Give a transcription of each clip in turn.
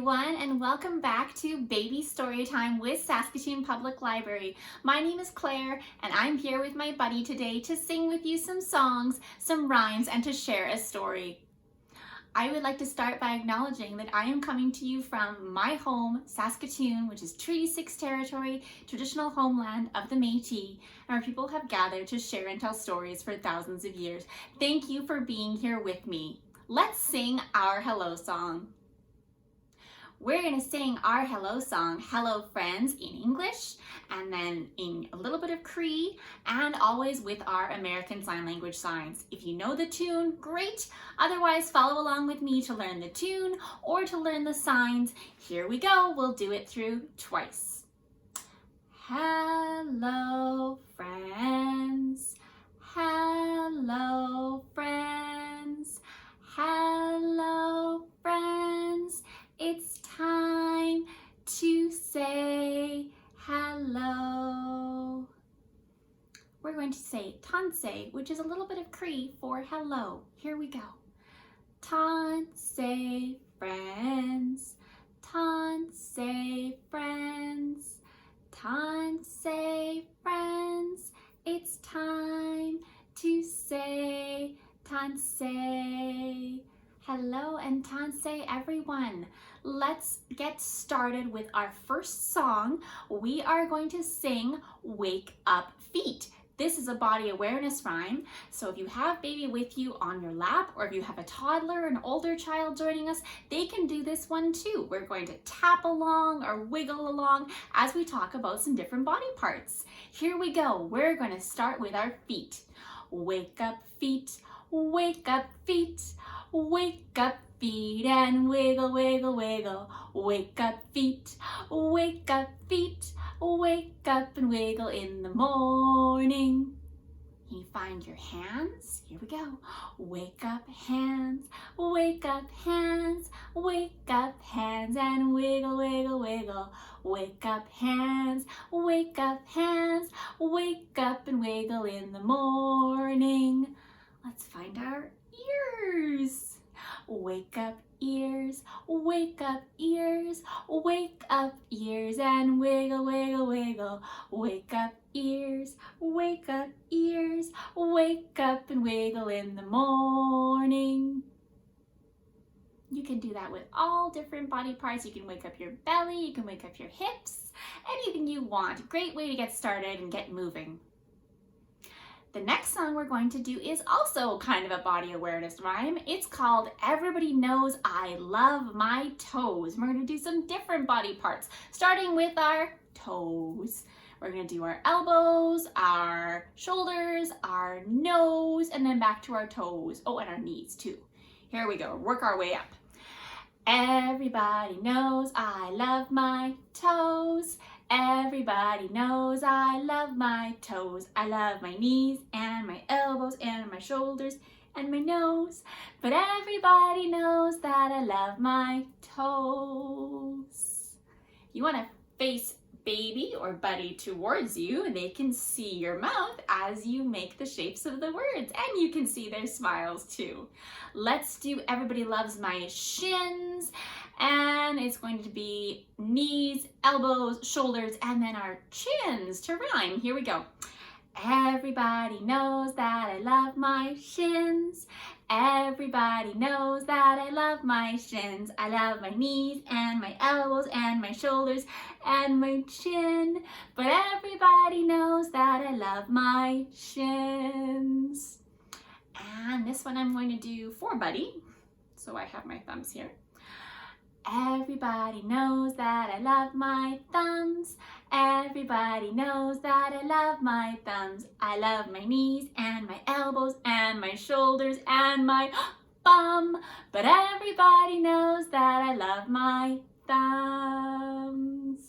everyone, and welcome back to Baby Storytime with Saskatoon Public Library. My name is Claire, and I'm here with my buddy today to sing with you some songs, some rhymes, and to share a story. I would like to start by acknowledging that I am coming to you from my home, Saskatoon, which is Treaty 6 territory, traditional homeland of the Métis, and our people have gathered to share and tell stories for thousands of years. Thank you for being here with me. Let's sing our hello song. We're going to sing our hello song, Hello Friends, in English, and then in a little bit of Cree, and always with our American Sign Language signs. If you know the tune, great. Otherwise, follow along with me to learn the tune or to learn the signs. Here we go. We'll do it through twice. Hello, friends. Hello, friends. Hello, friends. It's time to say hello. We're going to say tanse, which is a little bit of Cree for hello. Here we go. Tanse, friends. Tanse, friends. Tanse, friends. It's time to say tanse. Hello and tanse, everyone. Let's get started with our first song. We are going to sing Wake Up Feet. This is a body awareness rhyme, so if you have baby with you on your lap, or if you have a toddler, an older child joining us, they can do this one too. We're going to tap along or wiggle along as we talk about some different body parts. Here we go. We're going to start with our feet. Wake up feet, wake up feet. Wake up feet and wiggle, wiggle, wiggle. Wake up feet, wake up feet. Wake up and wiggle in the morning. Can you find your hands? Here we go. Wake up hands, wake up hands. Wake up hands and wiggle, wiggle, wiggle. Wake up hands, wake up hands. Wake up and wiggle in the morning. Let's find our ears. Wake up ears, wake up ears, wake up ears and wiggle, wiggle, wiggle. Wake up ears, wake up ears, wake up and wiggle in the morning. You can do that with all different body parts. You can wake up your belly, you can wake up your hips, anything you want. Great way to get started and get moving. The next song we're going to do is also kind of a body awareness rhyme. It's called Everybody Knows I Love My Toes. We're going to do some different body parts, starting with our toes. We're going to do our elbows, our shoulders, our nose, and then back to our toes. Oh, and our knees too. Here we go. Work our way up. Everybody knows I love my toes. Everybody knows I love my toes. I love my knees and my elbows and my shoulders and my nose. But everybody knows that I love my toes. You want to face baby or buddy towards you, and they can see your mouth as you make the shapes of the words, and you can see their smiles too. Let's do Everybody Loves My Shins, and it's going to be knees, elbows, shoulders, and then our chins to rhyme. Here we go. Everybody knows that I love my shins. Everybody knows that I love my shins. I love my knees and my elbows and my shoulders and my chin. But everybody knows that I love my shins. And this one I'm going to do for Buddy. So I have my thumbs here. Everybody knows that I love my thumbs. Everybody knows that I love my thumbs. I love my knees and my elbows and my shoulders and my bum. But everybody knows that I love my thumbs.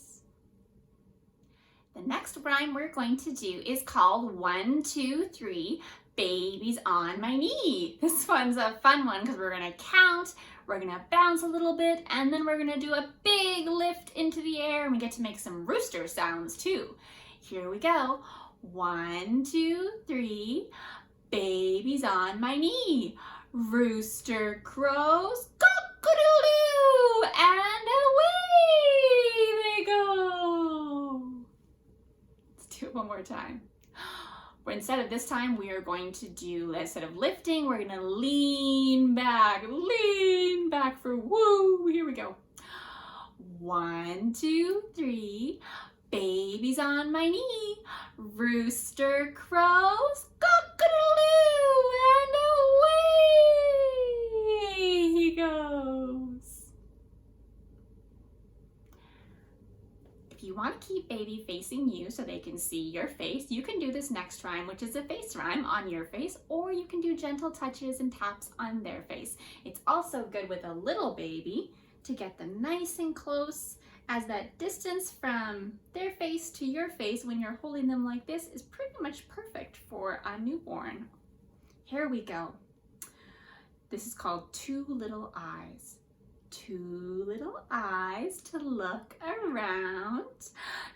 The next rhyme we're going to do is called 1, 2, 3, Babies on My Knee. This one's a fun one because we're going to count. We're gonna bounce a little bit, and then we're gonna do a big lift into the air, and we get to make some rooster sounds too. Here we go. 1, 2, 3, babies on my knee. Rooster crows, cock, cock-a-doodle-doo, and away they go. Let's do it one more time. But instead of this time, we are going to do, instead of lifting, we're gonna lean back for woo. Here we go. 1, 2, 3. Baby's on my knee. Rooster crows, cock-a-doodle-doo, and away he goes. If you want to keep baby facing you so they can see your face, you can do this next rhyme, which is a face rhyme on your face, or you can do gentle touches and taps on their face. It's also good with a little baby to get them nice and close, as that distance from their face to your face when you're holding them like this is pretty much perfect for a newborn. Here we go. This is called Two Little Eyes. Two little eyes to look around,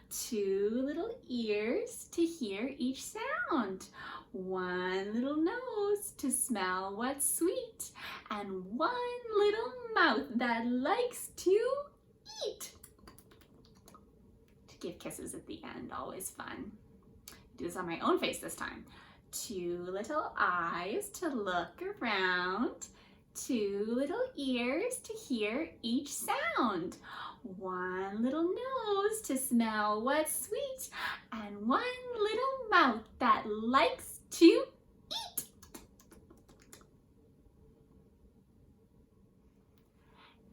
two little ears to hear each sound, one little nose to smell what's sweet, and one little mouth that likes to eat. To give kisses at the end, always fun. Do this on my own face this time. Two little eyes to look around, two little ears to hear each sound, one little nose to smell what's sweet, and one little mouth that likes to eat.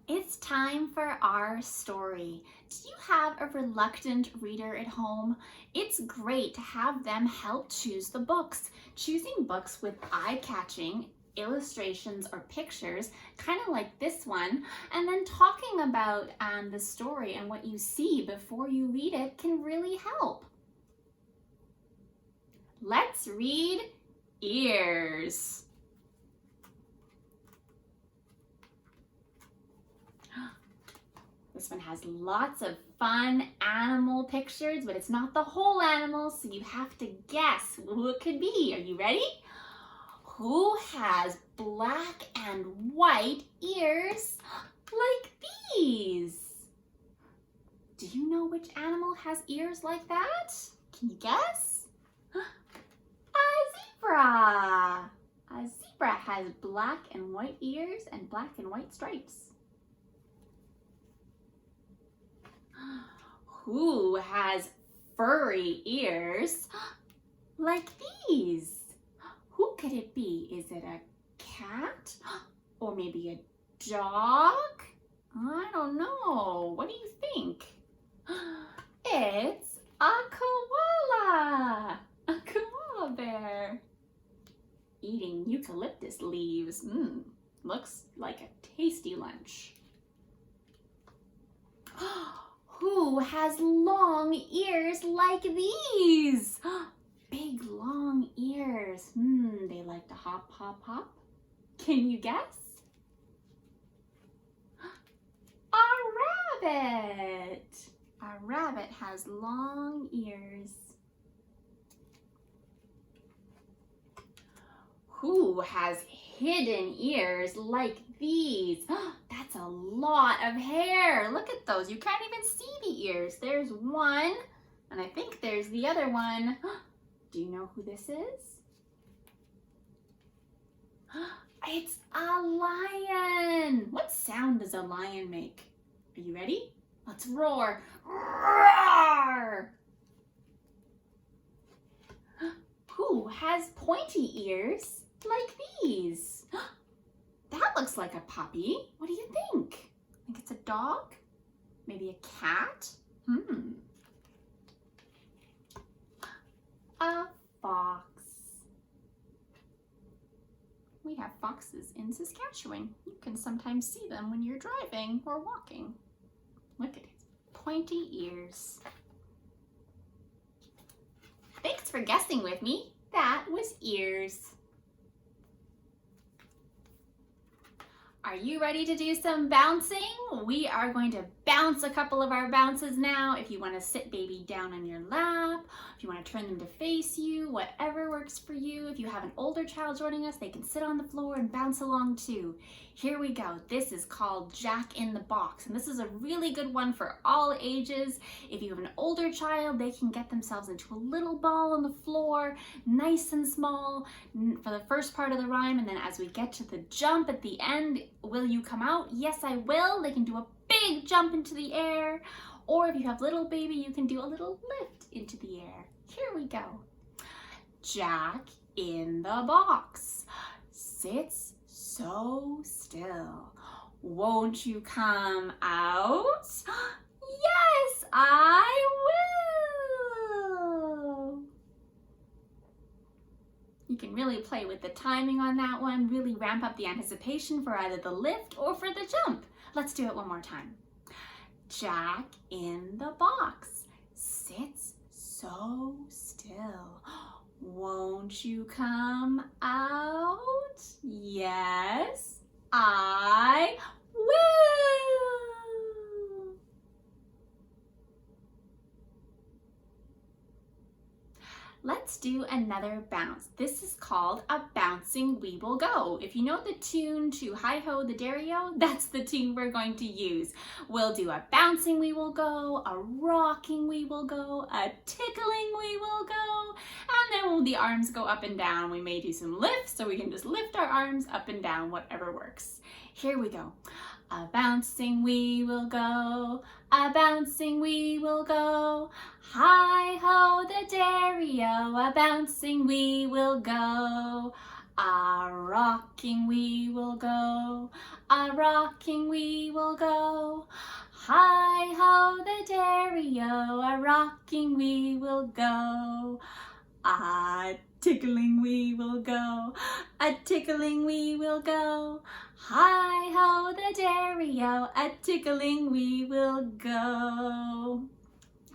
It's time for our story. Do you have a reluctant reader at home? It's great to have them help choose the books. Choosing books with eye-catching illustrations or pictures, kind of like this one, and then talking about the story and what you see before you read it can really help. Let's read Ears. This one has lots of fun animal pictures, but it's not the whole animal, so you have to guess who it could be. Are you ready? Who has black and white ears like these? Do you know which animal has ears like that? Can you guess? A zebra. A zebra has black and white ears and black and white stripes. Who has furry ears like these? Who could it be? Is it a cat? Or maybe a dog? I don't know. What do you think? It's a koala! A koala bear. Eating eucalyptus leaves. Looks like a tasty lunch. Who has long ears like these? Big long ears. They like to hop, hop, hop. Can you guess? A rabbit. A rabbit has long ears. Who has hidden ears like these? That's a lot of hair. Look at those. You can't even see the ears. There's one, and I think there's the other one. Do you know who this is? It's a lion. What sound does a lion make? Are you ready? Let's roar. Roar! Who has pointy ears like these? That looks like a puppy. What do you think? Think it's a dog? Maybe a cat? A fox. We have foxes in Saskatchewan. You can sometimes see them when you're driving or walking. Look at his pointy ears. Thanks for guessing with me. That was ears. Are you ready to do some bouncing? We are going to bounce a couple of our bounces now. If you want to sit baby down on your lap, if you want to turn them to face you, whatever works for you. If you have an older child joining us, they can sit on the floor and bounce along too. Here we go. This is called Jack in the Box, and this is a really good one for all ages. If you have an older child, they can get themselves into a little ball on the floor, nice and small, for the first part of the rhyme, and then as we get to the jump at the end, will you come out? Yes, I will. They can do a big jump into the air, or if you have little baby, you can do a little lift into the air. Here we go. Jack in the box sits so still. Won't you come out? Yes, I will. You can really play with the timing on that one, really ramp up the anticipation for either the lift or for the jump. Let's do it one more time. Jack in the box sits so still. Won't you come out? Yes, I will. Let's do another bounce. This is called a bouncing we will go. If you know the tune to Hi Ho the Dairy-O, that's the tune we're going to use. We'll do a bouncing we will go, a rocking we will go, a tickling we will go, and then the arms go up and down. We may do some lifts, so we can just lift our arms up and down, whatever works. Here we go. A bouncing we will go, a bouncing we will go. Hi ho the dairy-o, a bouncing we will go. A rocking we will go, a rocking we will go. Hi ho the dairy-o, a rocking we will go. A tickling we will go, a tickling we will go. Hi ho the dairy-o, a tickling we will go.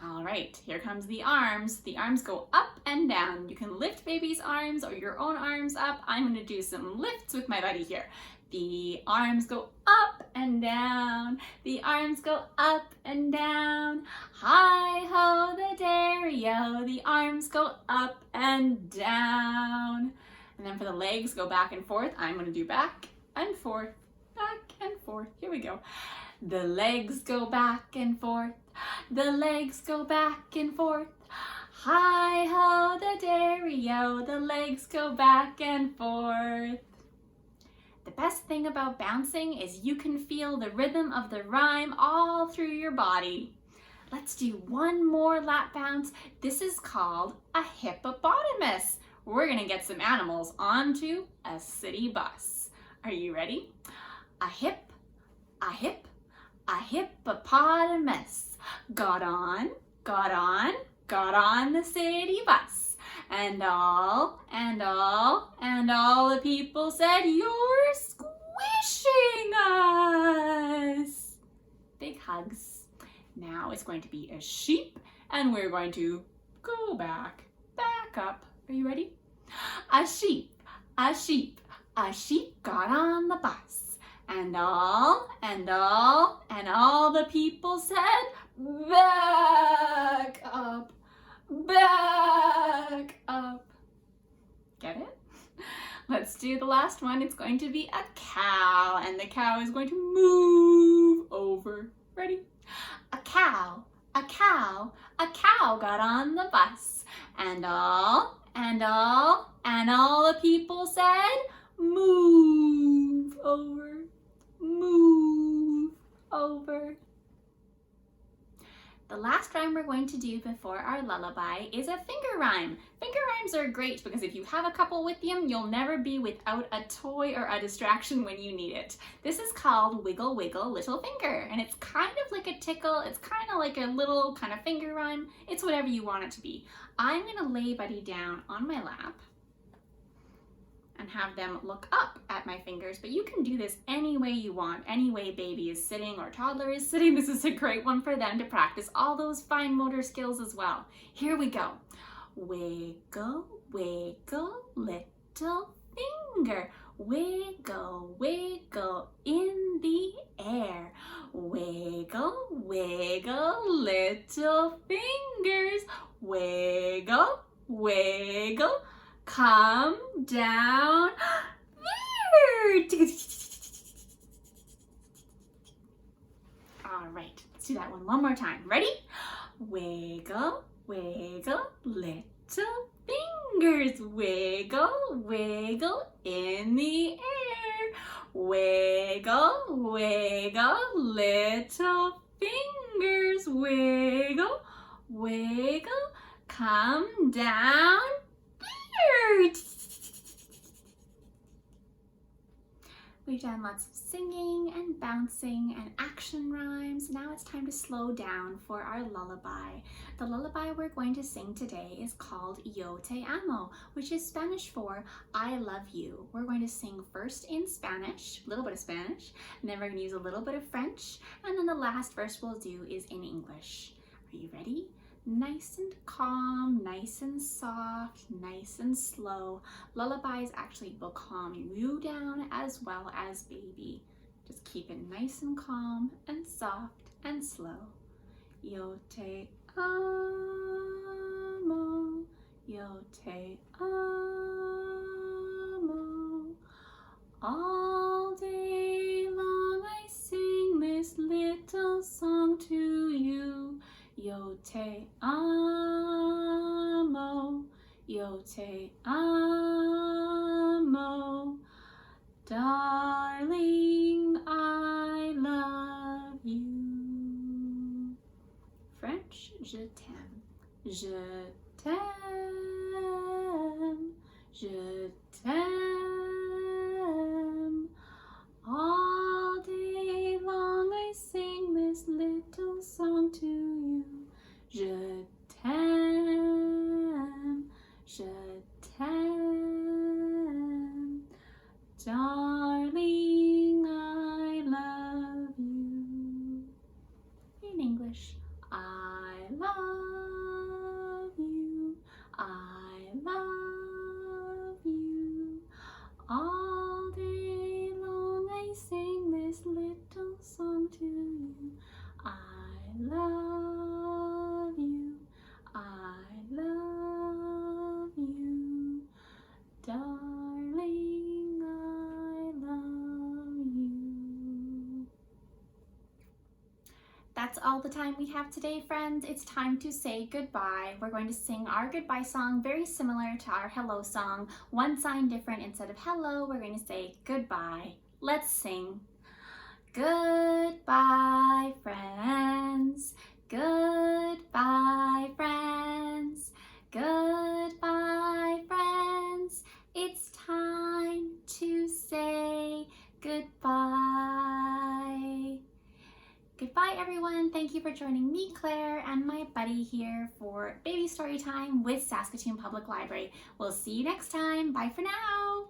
All right, here comes the arms. The arms go up and down. You can lift baby's arms or your own arms up. I'm gonna do some lifts with my buddy here. The arms go up and down. The arms go up and down. Hi ho the dairy-o, the arms go up and down. And then for the legs, go back and forth. I'm gonna do back and forth, back and forth. Here we go. The legs go back and forth. The legs go back and forth. Hi ho the dairy-o, the legs go back and forth. The best thing about bouncing is you can feel the rhythm of the rhyme all through your body. Let's do one more lap bounce. This is called a hippopotamus. We're gonna get some animals onto a city bus. Are you ready? A hippopotamus got on the city bus. And all the people said, "You're squishing us." Big hugs. Now it's going to be a sheep, and we're going to go back up. Are you ready? A sheep got on the bus. And all the people said, "Back up, back up." Get it? Let's do the last one. It's going to be a cow, and the cow is going to move over. Ready? A cow got on the bus. And all the people said, "Move over, move over." The last rhyme we're going to do before our lullaby is a finger rhyme. Finger rhymes are great because if you have a couple with you, you'll never be without a toy or a distraction when you need it. This is called Wiggle Wiggle Little Finger, and it's kind of like a tickle. It's kind of like a little kind of finger rhyme. It's whatever you want it to be. I'm gonna lay Buddy down on my lap and have them look up at my fingers, but you can do this any way you want, any way baby is sitting or toddler is sitting. This is a great one for them to practice all those fine motor skills as well. Here we go. Wiggle, wiggle, little finger. Wiggle, wiggle in come down there. All right, let's do that one more time. Ready? Wiggle, wiggle, little fingers. Wiggle, wiggle in the air. Wiggle, wiggle, little fingers. Wiggle, wiggle, come down here. We've done lots of singing and bouncing and action rhymes. Now it's time to slow down for our lullaby. The lullaby we're going to sing today is called Yo Te Amo, which is Spanish for I love you. We're going to sing first in Spanish, a little bit of Spanish, and then we're going to use a little bit of French, and then the last verse we'll do is in English. Are you ready? Nice and calm, nice and soft, nice and slow. Lullabies actually will calm you down as well as baby. Just keep it nice and calm and soft and slow. Yo te amo, yo te amo. All day long I sing this little song to you. Yo te amo, yo te amo, darling, I love you. French, je t'aime, je t'aime, je t'aime. All day long I sing this little song to you. Je t'aime, darling, I love you. In English, I love you, I love you. All day long I sing this little song to you. I love you, I love you, darling, I love you. That's all the time we have today, friends. It's time to say goodbye. We're going to sing our goodbye song very similar to our hello song. One sign different. Instead of hello, we're going to say goodbye. Let's sing. Goodbye, friends. Goodbye, friends. Goodbye, friends. It's time to say goodbye. Goodbye, everyone. Thank you for joining me, Claire, and my buddy here for Baby Storytime with Saskatoon Public Library. We'll see you next time. Bye for now.